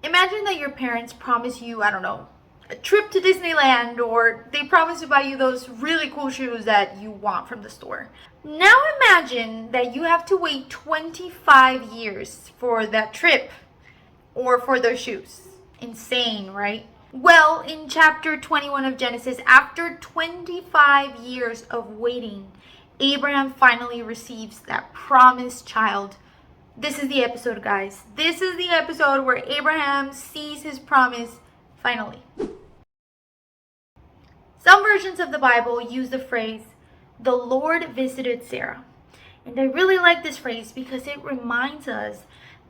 Imagine that your parents promise you, I don't know, a trip to Disneyland, or they promise to buy you those really cool shoes that you want from the store. Now imagine that you have to wait 25 years for that trip or for those shoes. Insane, right? Well, in chapter 21 of Genesis, after 25 years of waiting, Abraham finally receives that promised child. This is the episode, guys. This is the episode where Abraham sees his promise finally. Some versions of the Bible use the phrase, "the Lord visited Sarah." And I really like this phrase because it reminds us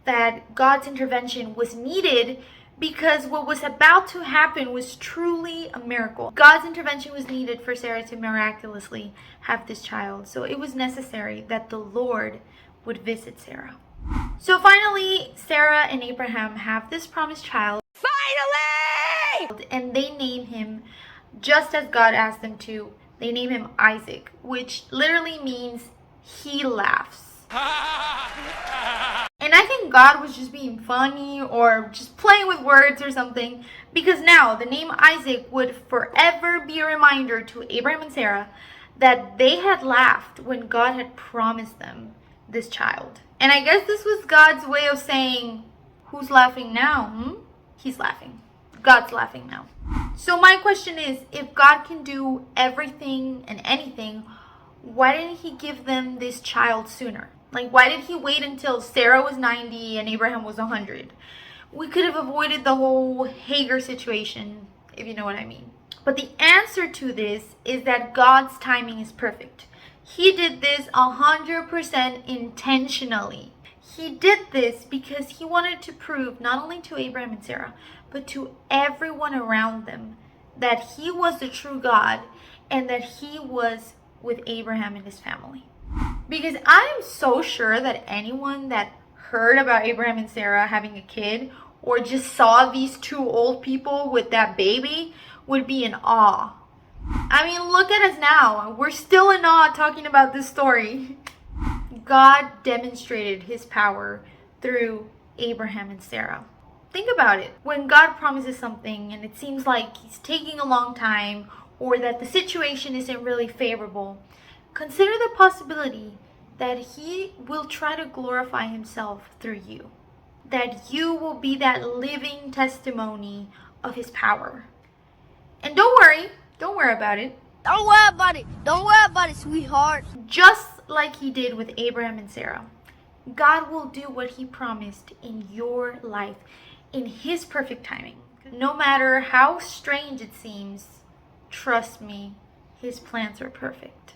that God's intervention was needed because what was about to happen was truly a miracle. God's intervention was needed for Sarah to miraculously have this child. So it was necessary that the Lord would visit Sarah. So finally, Sarah and Abraham have this promised child. Finally! And they name him just as God asked them to. They name him Isaac, which literally means he laughs. And I think God was just being funny or just playing with words or something, because now the name Isaac would forever be a reminder to Abraham and Sarah that they had laughed when God had promised them this child. And I guess this was God's way of saying, who's laughing now? He's laughing. God's laughing now. So my question is, if God can do everything and anything, why didn't he give them this child sooner? Like, why did he wait until Sarah was 90 and Abraham was 100? We could have avoided the whole Hagar situation, if you know what I mean. But the answer to this is that God's timing is perfect. He did this 100% intentionally. He did this because he wanted to prove not only to Abraham and Sarah, but to everyone around them that he was the true God and that he was with Abraham and his family. Because I am so sure that anyone that heard about Abraham and Sarah having a kid or just saw these two old people with that baby would be in awe. I mean, look at us now. We're still in awe talking about this story. God demonstrated his power through Abraham and Sarah. Think about it. When God promises something and it seems like he's taking a long time or that the situation isn't really favorable, consider the possibility that he will try to glorify himself through you. That you will be that living testimony of his power. And don't worry about it. Don't worry about it. Don't worry about it, sweetheart. Just like he did with Abraham and Sarah, God will do what he promised in your life in his perfect timing. No matter how strange it seems, trust me, his plans are perfect.